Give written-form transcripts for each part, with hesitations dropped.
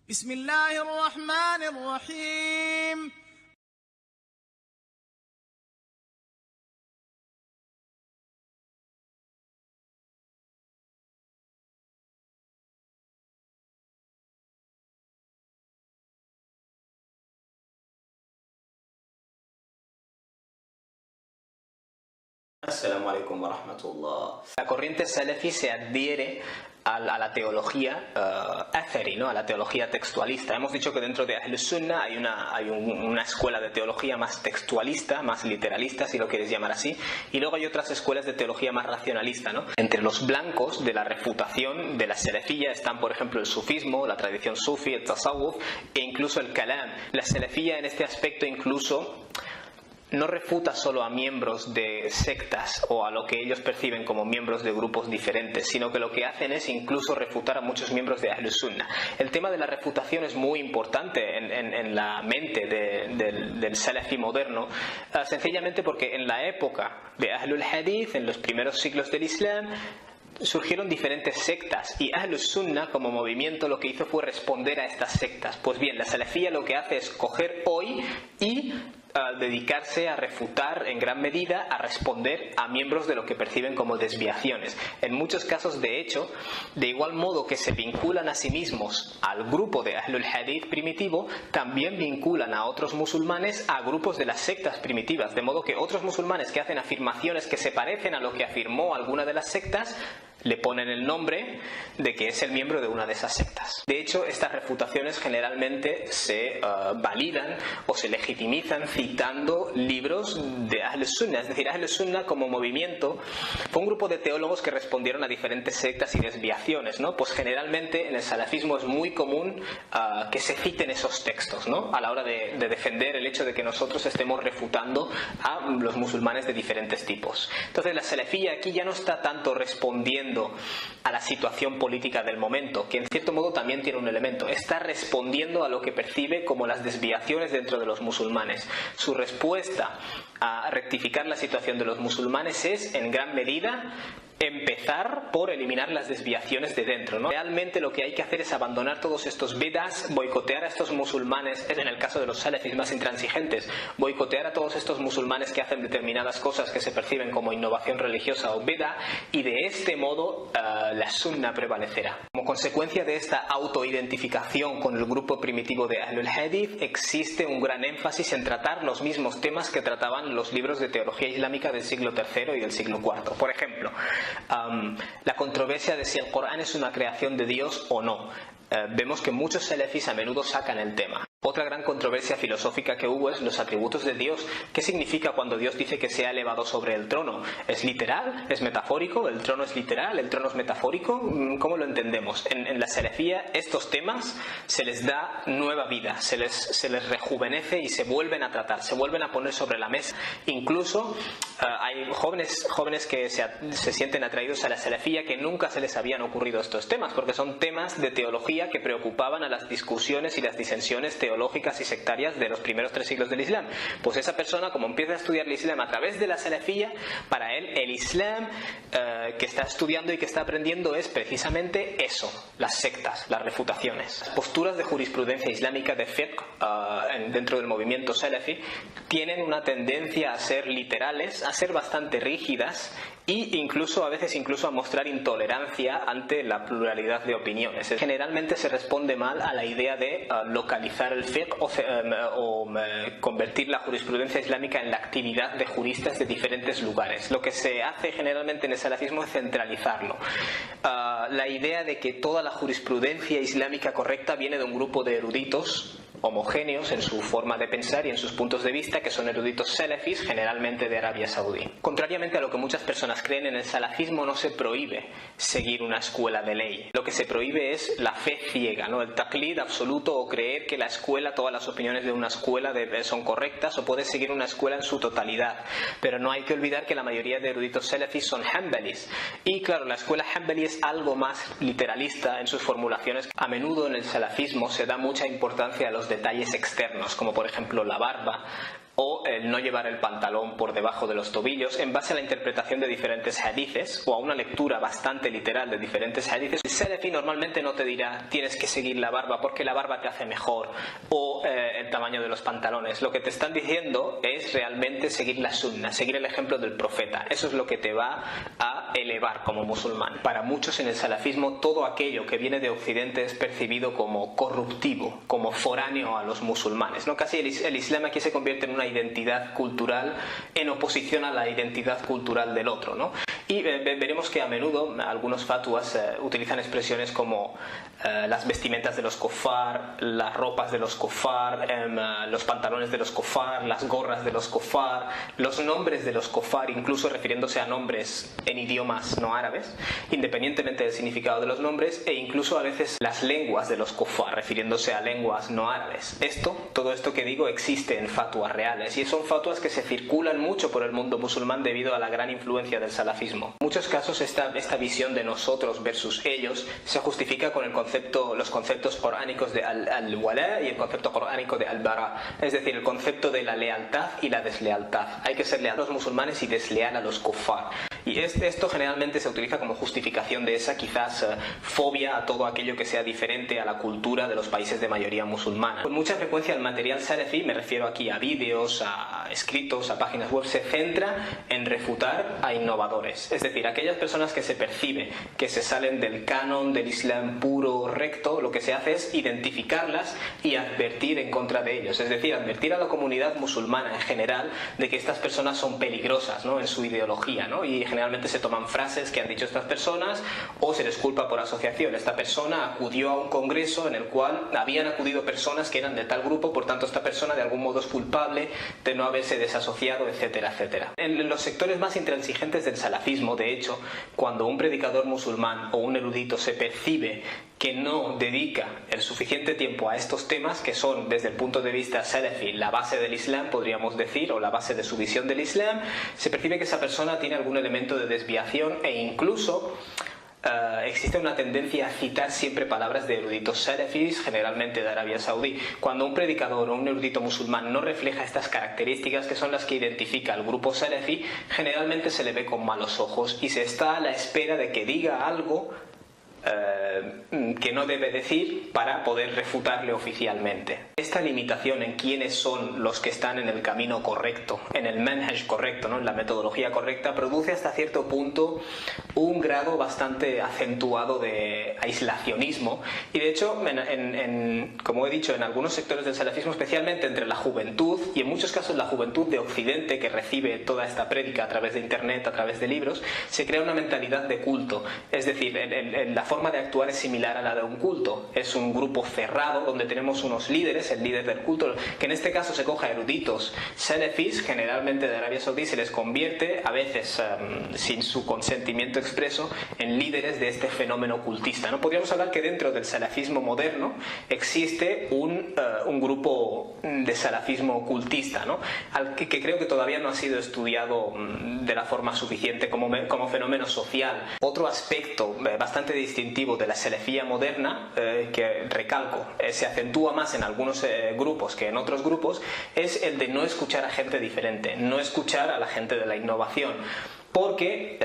بسم الله الرحمن الرحيم. Assalamu alaikum wa rahmatullah. La corriente salafi se adhiere a la teología athari, ¿no? A la teología textualista. Hemos dicho que dentro de Ahl Sunnah hay una escuela de teología más textualista, más literalista, si lo quieres llamar así, y luego hay otras escuelas de teología más racionalista, ¿no? Entre los blancos de la refutación de la salafiyya están, por ejemplo, el sufismo, la tradición sufi, el tasawwuf e incluso el kalam. La salafiyya en este aspecto incluso no refuta solo a miembros de sectas o a lo que ellos perciben como miembros de grupos diferentes, sino que lo que hacen es incluso refutar a muchos miembros de Ahl Sunnah. El tema de la refutación es muy importante en la mente del salafi moderno, sencillamente porque en la época de Ahlul Hadith, en los primeros siglos del Islam, surgieron diferentes sectas y Ahl Sunnah como movimiento lo que hizo fue responder a estas sectas. Pues bien, la salafiyya lo que hace es coger hoy y dedicarse a refutar en gran medida, a responder a miembros de lo que perciben como desviaciones. En muchos casos, de hecho, de igual modo que se vinculan a sí mismos al grupo de Ahlul Hadith primitivo, también vinculan a otros musulmanes a grupos de las sectas primitivas, de modo que otros musulmanes que hacen afirmaciones que se parecen a lo que afirmó alguna de las sectas, le ponen el nombre de que es el miembro de una de esas sectas. De hecho, estas refutaciones generalmente se validan o se legitimizan citando libros de Ahl Sunnah. Es decir, Ahl Sunnah como movimiento fue un grupo de teólogos que respondieron a diferentes sectas y desviaciones, ¿no? Pues generalmente en el salafismo es muy común que se citen esos textos, ¿no? A la hora de defender el hecho de que nosotros estemos refutando a los musulmanes de diferentes tipos. Entonces la salafiyya aquí ya no está tanto respondiendo a la situación política del momento, que en cierto modo también tiene un elemento, está respondiendo a lo que percibe como las desviaciones dentro de los musulmanes. Su respuesta a rectificar la situación de los musulmanes es, en gran medida, empezar por eliminar las desviaciones de dentro, ¿no? Realmente lo que hay que hacer es abandonar todos estos bid'as, boicotear a estos musulmanes, es en el caso de los salafis más intransigentes, boicotear a todos estos musulmanes que hacen determinadas cosas que se perciben como innovación religiosa o bid'a, y de este modo la sunna prevalecerá. Como consecuencia de esta autoidentificación con el grupo primitivo de Ahlul Hadith, existe un gran énfasis en tratar los mismos temas que trataban los libros de teología islámica del siglo III y del siglo IV. Por ejemplo, la controversia de si el Corán es una creación de Dios o no. Vemos que muchos salafis a menudo sacan el tema. Otra gran controversia filosófica que hubo es los atributos de Dios. ¿Qué significa cuando Dios dice que se ha elevado sobre el trono? ¿Es literal? ¿Es metafórico? ¿El trono es literal? ¿El trono es metafórico? ¿Cómo lo entendemos? En la salafía estos temas se les da nueva vida, se les rejuvenece y se vuelven a tratar, se vuelven a poner sobre la mesa. Incluso hay jóvenes que se sienten atraídos a la salafía que nunca se les habían ocurrido estos temas, porque son temas de teología que preocupaban a las discusiones y las disensiones teológicas y sectarias de los primeros 3 siglos del Islam. Pues esa persona, como empieza a estudiar el Islam a través de la salafiyya, para él el Islam que está estudiando y que está aprendiendo es precisamente eso, las sectas, las refutaciones. Las posturas de jurisprudencia islámica de fiqh dentro del movimiento salafi tienen una tendencia a ser literales, a ser bastante rígidas y incluso a veces a mostrar intolerancia ante la pluralidad de opiniones. Generalmente se responde mal a la idea de localizar el fiqh o convertir la jurisprudencia islámica en la actividad de juristas de diferentes lugares. Lo que se hace generalmente en el salafismo es centralizarlo. La idea de que toda la jurisprudencia islámica correcta viene de un grupo de eruditos homogéneos en su forma de pensar y en sus puntos de vista, que son eruditos salafis, generalmente de Arabia Saudí. Contrariamente a lo que muchas personas creen, en el salafismo no se prohíbe seguir una escuela de ley. Lo que se prohíbe es la fe ciega, ¿no? El taqlid absoluto, o creer que la escuela, todas las opiniones de una escuela son correctas, o puedes seguir una escuela en su totalidad. Pero no hay que olvidar que la mayoría de eruditos salafis son hanbalis. Y claro, la escuela hanbali es algo más literalista en sus formulaciones. A menudo en el salafismo se da mucha importancia a los detalles externos, como por ejemplo la barba, o el no llevar el pantalón por debajo de los tobillos, en base a la interpretación de diferentes hadices o a una lectura bastante literal de diferentes hadices. El salafi normalmente no te dirá tienes que seguir la barba porque la barba te hace mejor, o el tamaño de los pantalones. Lo que te están diciendo es realmente seguir la sunna, seguir el ejemplo del profeta. Eso es lo que te va a elevar como musulmán. Para muchos en el salafismo todo aquello que viene de Occidente es percibido como corruptivo, como foráneo a los musulmanes, ¿no? Casi el Islam aquí se convierte en una identidad cultural en oposición a la identidad cultural del otro, ¿no? Y veremos que a menudo algunos fatuas utilizan expresiones como las vestimentas de los kofar, las ropas de los kofar, los pantalones de los kofar, las gorras de los kofar, los nombres de los kofar, incluso refiriéndose a nombres en idiomas no árabes, independientemente del significado de los nombres, e incluso a veces las lenguas de los kofar, refiriéndose a lenguas no árabes. Todo esto que digo existe en fatuas reales, y son fatuas que se circulan mucho por el mundo musulmán debido a la gran influencia del salafismo. En muchos casos esta visión de nosotros versus ellos se justifica con los conceptos coránicos de al-wala y el concepto coránico de al-bara, es decir, el concepto de la lealtad y la deslealtad. Hay que ser leal a los musulmanes y desleal a los kuffar. Y esto generalmente se utiliza como justificación de esa quizás fobia a todo aquello que sea diferente a la cultura de los países de mayoría musulmana. Con mucha frecuencia el material salafi, me refiero aquí a vídeos, a escritos, a páginas web, se centra en refutar a innovadores. Es decir, aquellas personas que se percibe que se salen del canon del Islam puro, recto, lo que se hace es identificarlas y advertir en contra de ellos. Es decir, advertir a la comunidad musulmana en general de que estas personas son peligrosas, ¿no?, en su ideología, ¿no? Y generalmente se toman frases que han dicho estas personas o se les culpa por asociación. Esta persona acudió a un congreso en el cual habían acudido personas que eran de tal grupo, por tanto esta persona de algún modo es culpable de no haberse desasociado, etcétera, etcétera. En los sectores más intransigentes del salafismo, de hecho, cuando un predicador musulmán o un erudito se percibe que no dedica el suficiente tiempo a estos temas, que son desde el punto de vista salafi la base del Islam, podríamos decir, o la base de su visión del Islam, se percibe que esa persona tiene algún elemento de desviación e incluso existe una tendencia a citar siempre palabras de eruditos salafis, generalmente de Arabia Saudí. Cuando un predicador o un erudito musulmán no refleja estas características, que son las que identifica al grupo salafi, generalmente se le ve con malos ojos y se está a la espera de que diga algo que no debe decir para poder refutarle oficialmente. Esta limitación en quiénes son los que están en el camino correcto, en el manhaj correcto, ¿no?, en la metodología correcta, produce hasta cierto punto un grado bastante acentuado de aislacionismo, y de hecho, como he dicho, en algunos sectores del salafismo, especialmente entre la juventud, y en muchos casos la juventud de Occidente, que recibe toda esta prédica a través de internet, a través de libros, se crea una mentalidad de culto. Es decir, la forma de actuar es similar a la de un culto. Es un grupo cerrado donde tenemos unos líderes, el líder del culto, que en este caso se coge a eruditos salafis, generalmente de Arabia Saudí, se les convierte, a veces sin su consentimiento expreso, en líderes de este fenómeno cultista, ¿no? Podríamos hablar que dentro del salafismo moderno existe un grupo de salafismo cultista, ¿no?, que creo que todavía no ha sido estudiado de la forma suficiente como fenómeno social. Otro aspecto bastante distintivo de la salafía moderna, que recalco, se acentúa más en algunos grupos que en otros grupos, es el de no escuchar a gente diferente, no escuchar a la gente de la innovación. Porque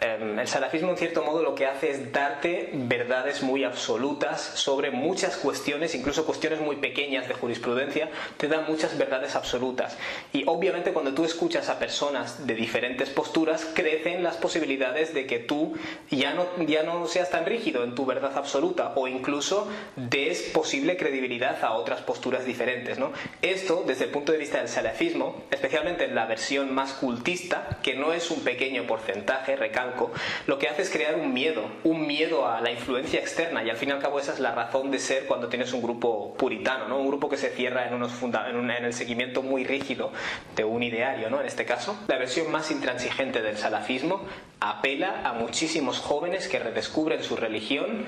el salafismo, en cierto modo, lo que hace es darte verdades muy absolutas sobre muchas cuestiones, incluso cuestiones muy pequeñas de jurisprudencia, te dan muchas verdades absolutas. Y obviamente cuando tú escuchas a personas de diferentes posturas, crecen las posibilidades de que tú ya no seas tan rígido en tu verdad absoluta, o incluso des posible credibilidad a otras posturas diferentes, ¿no? Esto, desde el punto de vista del salafismo, especialmente en la versión más cultista, que no es un pequeño porcentaje, recalco, lo que hace es crear un miedo a la influencia externa, y al fin y al cabo esa es la razón de ser cuando tienes un grupo puritano, ¿no?, un grupo que se cierra en el seguimiento muy rígido de un ideario, ¿no?, en este caso. La versión más intransigente del salafismo apela a muchísimos jóvenes que redescubren su religión,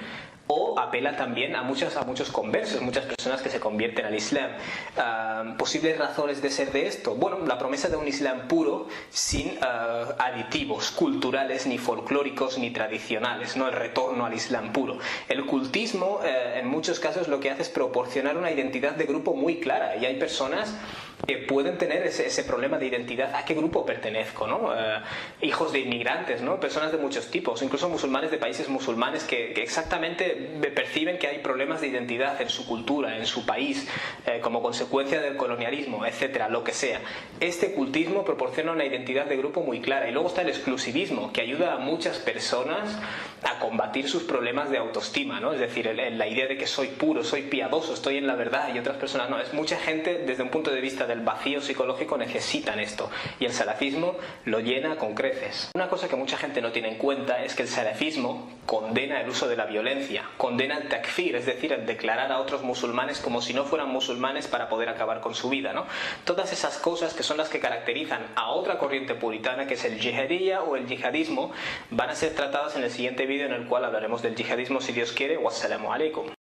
o apela también a muchos conversos, muchas personas que se convierten al Islam. ¿Posibles razones de ser de esto? Bueno, la promesa de un Islam puro, sin aditivos culturales, ni folclóricos, ni tradicionales, ¿no?, el retorno al Islam puro. El cultismo, en muchos casos, lo que hace es proporcionar una identidad de grupo muy clara, y hay personas que pueden tener ese problema de identidad. ¿A qué grupo pertenezco, no? Hijos de inmigrantes, ¿no? Personas de muchos tipos, incluso musulmanes de países musulmanes que exactamente perciben que hay problemas de identidad en su cultura, en su país, como consecuencia del colonialismo, etcétera, lo que sea. Este cultismo proporciona una identidad de grupo muy clara. Y luego está el exclusivismo, que ayuda a muchas personas a combatir sus problemas de autoestima, ¿no? Es decir, la idea de que soy puro, soy piadoso, estoy en la verdad, y otras personas no. Es mucha gente, desde un punto de vista del vacío psicológico, necesitan esto, y el salafismo lo llena con creces. Una cosa que mucha gente no tiene en cuenta es que el salafismo condena el uso de la violencia, condena el takfir, es decir, el declarar a otros musulmanes como si no fueran musulmanes para poder acabar con su vida, ¿no? Todas esas cosas que son las que caracterizan a otra corriente puritana, que es el yihadiyya o el yihadismo, van a ser tratadas en el siguiente vídeo, en el cual hablaremos del yihadismo, si Dios quiere. Wassalamu alaikum.